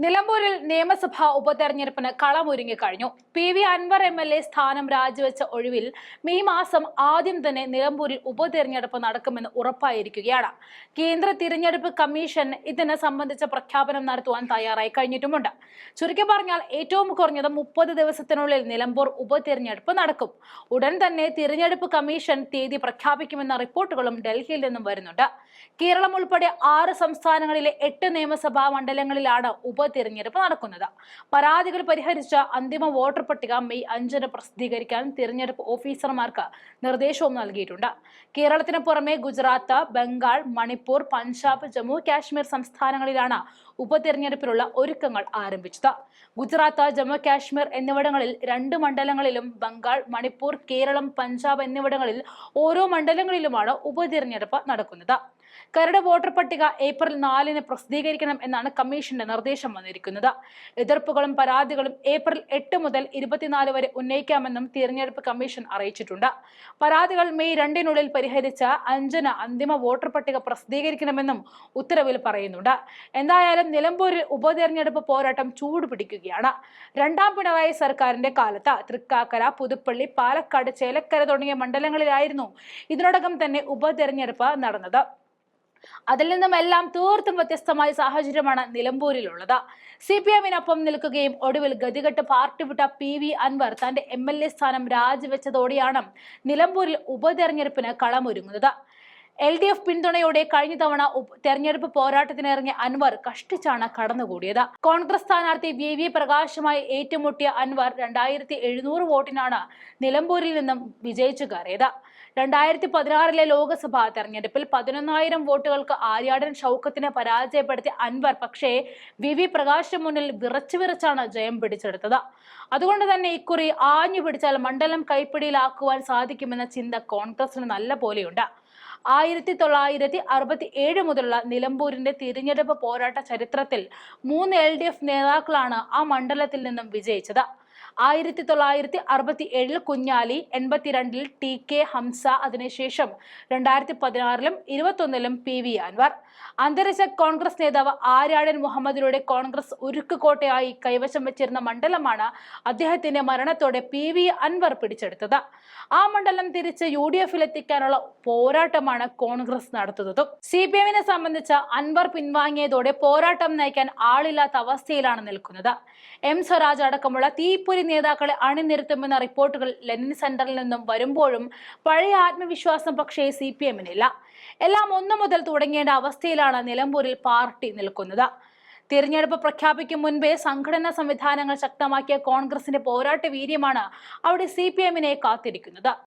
നിലമ്പൂരിൽ നിയമസഭാ ഉപതെരഞ്ഞെടുപ്പിന് കളമൊരുങ്ങി കഴിഞ്ഞു. PV അൻവർ MLA സ്ഥാനം രാജിവെച്ച ഒഴിവിൽ മെയ് മാസം ആദ്യം തന്നെ നിലമ്പൂരിൽ ഉപതെരഞ്ഞെടുപ്പ് നടക്കുമെന്ന് ഉറപ്പായിരിക്കുകയാണ്. കേന്ദ്ര തിരഞ്ഞെടുപ്പ് കമ്മീഷൻ ഇതിനെ സംബന്ധിച്ച പ്രഖ്യാപനം നടത്തുവാൻ തയ്യാറായി കഴിഞ്ഞിട്ടുമുണ്ട്. ചുരുക്കി പറഞ്ഞാൽ ഏറ്റവും കുറഞ്ഞത് 30 ദിവസത്തിനുള്ളിൽ നിലമ്പൂർ ഉപതെരഞ്ഞെടുപ്പ് നടക്കും. ഉടൻ തന്നെ തിരഞ്ഞെടുപ്പ് കമ്മീഷൻ തീയതി പ്രഖ്യാപിക്കുമെന്ന റിപ്പോർട്ടുകളും ഡൽഹിയിൽ നിന്നും വരുന്നുണ്ട്. കേരളം ഉൾപ്പെടെ 6 സംസ്ഥാനങ്ങളിലെ 8 നിയമസഭാ മണ്ഡലങ്ങളിലാണ് തിരഞ്ഞെടുപ്പ് നടക്കുന്നത്. പരാതികൾ പരിഹരിച്ച അന്തിമ വോട്ടർ പട്ടിക മെയ് 5-ന് പ്രസിദ്ധീകരിക്കാൻ തിരഞ്ഞെടുപ്പ് ഓഫീസർമാർക്ക് നിർദ്ദേശവും നൽകിയിട്ടുണ്ട്. കേരളത്തിന് പുറമെ ഗുജറാത്ത്, ബംഗാൾ, മണിപ്പൂർ, പഞ്ചാബ്, ജമ്മു കാശ്മീർ സംസ്ഥാനങ്ങളിലാണ് ഉപതെരഞ്ഞെടുപ്പിനുള്ള ഒരുക്കങ്ങൾ ആരംഭിച്ചത്. ഗുജറാത്ത്, ജമ്മു കാശ്മീർ എന്നിവിടങ്ങളിൽ 2 മണ്ഡലങ്ങളിലും, ബംഗാൾ, മണിപ്പൂർ, കേരളം, പഞ്ചാബ് എന്നിവിടങ്ങളിൽ ഓരോ മണ്ഡലങ്ങളിലുമാണ് ഉപതെരഞ്ഞെടുപ്പ് നടക്കുന്നത്. കരട് വോട്ടർ പട്ടിക ഏപ്രിൽ 4-ന് പ്രസിദ്ധീകരിക്കണം എന്നാണ് കമ്മീഷന്റെ നിർദ്ദേശം വന്നിരിക്കുന്നത്. എതിർപ്പുകളും പരാതികളും ഏപ്രിൽ 8 മുതൽ 24 വരെ ഉന്നയിക്കാമെന്നും തിരഞ്ഞെടുപ്പ് കമ്മീഷൻ അറിയിച്ചിട്ടുണ്ട്. പരാതികൾ മെയ് 2-നുള്ളിൽ പരിഹരിച്ച് 5-ന് അന്തിമ വോട്ടർ പട്ടിക പ്രസിദ്ധീകരിക്കണമെന്നും ഉത്തരവിൽ പറയുന്നുണ്ട്. എന്തായാലും നിലമ്പൂരിൽ ഉപതെരഞ്ഞെടുപ്പ് പോരാട്ടം ചൂടുപിടിക്കുകയാണ്. 2ാം പിണറായി സർക്കാരിന്റെ കാലത്ത് തൃക്കാക്കര, പുതുപ്പള്ളി, പാലക്കാട്, ചേലക്കര തുടങ്ങിയ മണ്ഡലങ്ങളിലായിരുന്നു ഇതിനോടകം തന്നെ ഉപതെരഞ്ഞെടുപ്പ് നടന്നത്. അതിൽ നിന്നുമെല്ലാം തീർത്തും വ്യത്യസ്തമായ സാഹചര്യമാണ് നിലമ്പൂരിലുള്ളത്. CPM-നൊപ്പം നിൽക്കുകയും ഒടുവിൽ ഗതികെട്ട് പാർട്ടി വിട്ട PV അൻവർ തന്റെ MLA സ്ഥാനം രാജിവെച്ചതോടെയാണ് നിലമ്പൂരിൽ ഉപതെരഞ്ഞെടുപ്പിന് കളമൊരുങ്ങുന്നത്. LDF പിന്തുണയോടെ കഴിഞ്ഞ തവണ തെരഞ്ഞെടുപ്പ് പോരാട്ടത്തിനിറങ്ങിയ അൻവർ കഷ്ടിച്ചാണ് കടന്നുകൂടിയത്. കോൺഗ്രസ് സ്ഥാനാർത്ഥി VV പ്രകാശുമായി ഏറ്റുമുട്ടിയ അൻവർ 2700 വോട്ടിനാണ് നിലമ്പൂരിൽ നിന്നും വിജയിച്ചു കയറിയത്. 2016-ലെ ലോക്സഭാ തെരഞ്ഞെടുപ്പിൽ 11,000 വോട്ടുകൾക്ക് ആര്യാടൻ ഷൗക്കത്തിനെ പരാജയപ്പെടുത്തിയ അൻവർ പക്ഷേ VV പ്രകാശിന് മുന്നിൽ വിറച്ചാണ് ജയം പിടിച്ചെടുത്തത്. അതുകൊണ്ട് തന്നെ ഇക്കുറി ആഞ്ഞു പിടിച്ചാൽ മണ്ഡലം കൈപ്പിടിയിലാക്കുവാൻ സാധിക്കുമെന്ന ചിന്ത കോൺഗ്രസിന് നല്ല പോലെയുണ്ട്. 1967 മുതലുള്ള നിലമ്പൂരിന്റെ തിരഞ്ഞെടുപ്പ് പോരാട്ട ചരിത്രത്തിൽ 3 LDF നേതാക്കളാണ് ആ മണ്ഡലത്തിൽ നിന്നും വിജയിച്ചത്. 1967-ൽ കുഞ്ഞാലി, 82-ൽ TK ഹംസ, അതിനുശേഷം 2016-ലും 21-ലും PV അൻവർ. അന്തരിച്ച കോൺഗ്രസ് നേതാവ് ആര്യാടൻ മുഹമ്മദിലൂടെ കോൺഗ്രസ് ഉരുക്കുകോട്ടയായി കൈവശം വെച്ചിരുന്ന മണ്ഡലമാണ് അദ്ദേഹത്തിന്റെ മരണത്തോടെ PV അൻവർ പിടിച്ചെടുത്തത്. ആ മണ്ഡലം തിരിച്ച് UDF-ൽ എത്തിക്കാനുള്ള പോരാട്ടമാണ് കോൺഗ്രസ് നടത്തുന്നത്. CPM-നെ സംബന്ധിച്ച് അൻവർ പിൻവാങ്ങിയതോടെ പോരാട്ടം നയിക്കാൻ ആളില്ലാത്ത അവസ്ഥയിലാണ് നിൽക്കുന്നത്. M സ്വരാജ് അടക്കമുള്ള തീപ്പൊരി നേതാക്കളെ അണിനിരത്തുമെന്ന റിപ്പോർട്ടുകൾ ലെനിൻ സെന്ററിൽ നിന്നും വരുമ്പോഴും പഴയ ആത്മവിശ്വാസം പക്ഷേ CPM-നില്ല. എല്ലാം 1 മുതൽ തുടങ്ങേണ്ട അവസ്ഥയിലാണ് നിലമ്പൂരിൽ പാർട്ടി നിൽക്കുന്നത്. തിരഞ്ഞെടുപ്പ് പ്രഖ്യാപിക്കും മുൻപേ സംഘടനാ സംവിധാനങ്ങൾ ശക്തമാക്കിയ കോൺഗ്രസിന്റെ പോരാട്ട വീര്യമാണ് അവിടെ CPM-നെ കാത്തിരിക്കുന്നത്.